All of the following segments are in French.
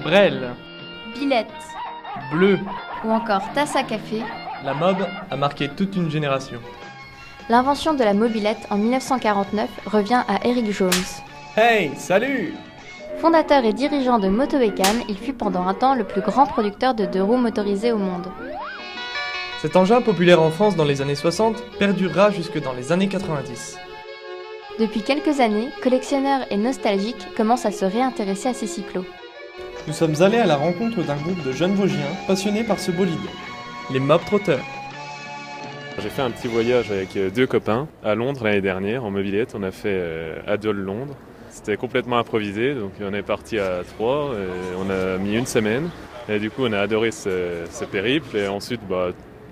Brel, Billette Bleu. ou encore tasse à café, La mob a marqué toute une génération. l'invention de la mobilette en 1949 revient à Eric Jones. Hey, salut! Fondateur et dirigeant de Motobécane, il fut pendant un temps le plus grand producteur de deux roues motorisées au monde. Cet engin populaire en France dans les années 60 perdurera jusque dans les années 90. Depuis quelques années, collectionneurs et nostalgiques commencent à se réintéresser à ces cyclos. Nous sommes allés à la rencontre d'un groupe de jeunes Vosgiens passionnés par ce bolide. Les mob trotteurs. J'ai fait un petit voyage avec deux copains à Londres l'année dernière en mobilette. On a fait Adol Londres. C'était complètement improvisé, donc on est parti à 3, on a mis une semaine. Et du coup, on a adoré ce périple. Et ensuite,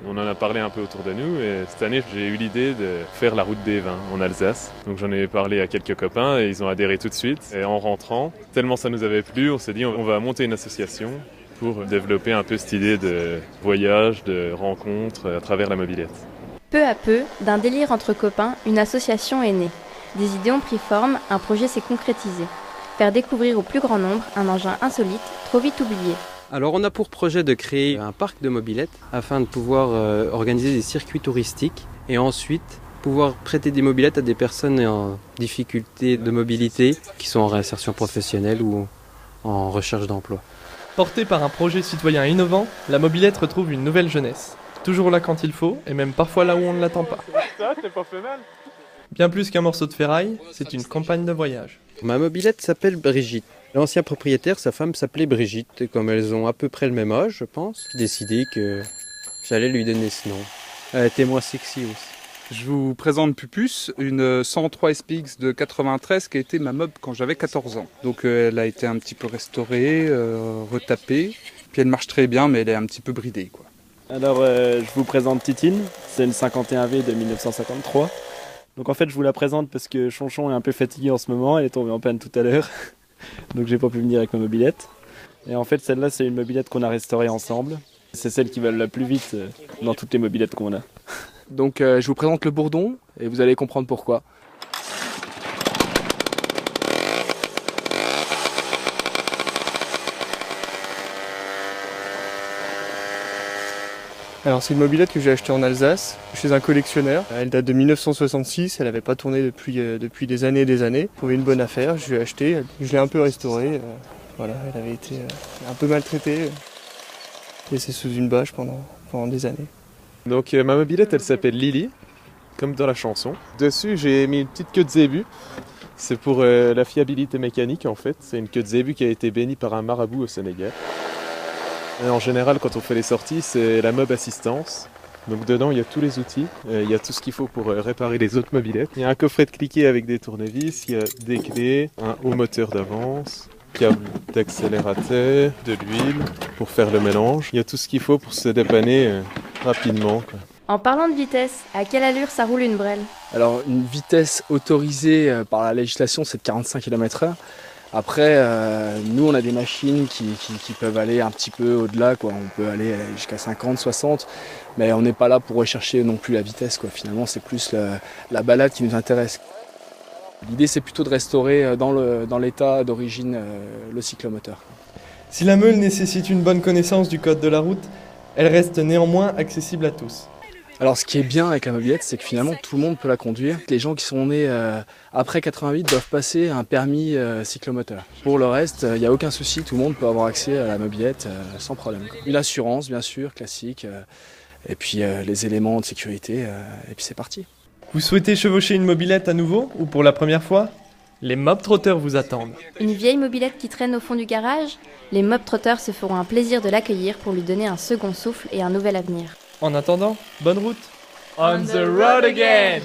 on en a parlé un peu autour de nous. Et cette année, j'ai eu l'idée de faire la route des vins en Alsace. Donc j'en ai parlé à quelques copains et ils ont adhéré tout de suite. Et en rentrant, tellement ça nous avait plu, on s'est dit on va monter une association pour développer un peu cette idée de voyage, de rencontre à travers la mobilette. Peu à peu, d'un délire entre copains, une association est née. Des idées ont pris forme, un projet s'est concrétisé. Faire découvrir au plus grand nombre un engin insolite, trop vite oublié. Alors on a pour projet de créer un parc de mobylettes afin de pouvoir organiser des circuits touristiques et ensuite pouvoir prêter des mobylettes à des personnes en difficulté de mobilité qui sont en réinsertion professionnelle ou en recherche d'emploi. Portée par un projet citoyen innovant, la mobilette retrouve une nouvelle jeunesse. Toujours là quand il faut, et même parfois là où on ne l'attend pas. Ça, t'es pas fait mal. Bien plus qu'un morceau de ferraille, c'est une compagne de voyage. Ma mobilette s'appelle Brigitte. L'ancien propriétaire, sa femme s'appelait Brigitte. Et comme elles ont à peu près le même âge, je pense, j'ai décidé que j'allais lui donner ce nom. Elle était moins sexy aussi. Je vous présente Pupus, une 103 SPX de 93 qui a été ma mob quand j'avais 14 ans. Donc elle a été un petit peu restaurée, retapée, puis elle marche très bien mais elle est un petit peu bridée, quoi. Alors je vous présente Titine, c'est une 51V de 1953. Donc en fait je vous la présente parce que Chonchon est un peu fatigué en ce moment, elle est tombée en panne tout à l'heure. Donc j'ai pas pu venir avec ma mobilette. Et en fait celle-là c'est une mobilette qu'on a restaurée ensemble. C'est celle qui va la plus vite dans toutes les mobilettes qu'on a. Donc je vous présente le bourdon et vous allez comprendre pourquoi. Alors c'est une mobilette que j'ai achetée en Alsace, chez un collectionneur. Elle date de 1966, elle n'avait pas tourné depuis des années et des années. J'ai trouvé une bonne affaire, je l'ai achetée, je l'ai un peu restaurée. Voilà, elle avait été un peu maltraitée, laissée sous une bâche pendant des années. Donc ma mobilette, elle s'appelle Lily, comme dans la chanson. Dessus, j'ai mis une petite queue de zébu. C'est pour la fiabilité mécanique en fait. C'est une queue de zébu qui a été bénie par un marabout au Sénégal. Et en général, quand on fait les sorties, c'est la mob assistance. Donc dedans, il y a tous les outils, il y a tout ce qu'il faut pour réparer les autres mobilettes. Il y a un coffret de cliquet avec des tournevis, il y a des clés, un haut moteur d'avance, câble d'accélérateur, de l'huile pour faire le mélange. Il y a tout ce qu'il faut pour se dépanner rapidement, quoi. En parlant de vitesse, à quelle allure ça roule une Brel? Alors une vitesse autorisée par la législation c'est de 45 km/h. Après, nous on a des machines qui peuvent aller un petit peu au-delà, quoi. On peut aller jusqu'à 50, 60, mais on n'est pas là pour rechercher non plus la vitesse, quoi. Finalement c'est plus la balade qui nous intéresse. L'idée c'est plutôt de restaurer dans l'état d'origine le cyclomoteur. Si la meule nécessite une bonne connaissance du code de la route, elle reste néanmoins accessible à tous. Alors ce qui est bien avec la mobilette, c'est que finalement tout le monde peut la conduire. Les gens qui sont nés après 88 doivent passer un permis cyclomoteur. Pour le reste, il n'y a aucun souci, tout le monde peut avoir accès à la mobilette sans problème, quoi. Une assurance bien sûr, classique, et puis les éléments de sécurité, et puis c'est parti. Vous souhaitez chevaucher une mobilette à nouveau ou pour la première fois? Les mob trotteurs vous attendent. Une vieille mobilette qui traîne au fond du garage? Les mob trotteurs se feront un plaisir de l'accueillir pour lui donner un second souffle et un nouvel avenir. En attendant, bonne route. On the road again!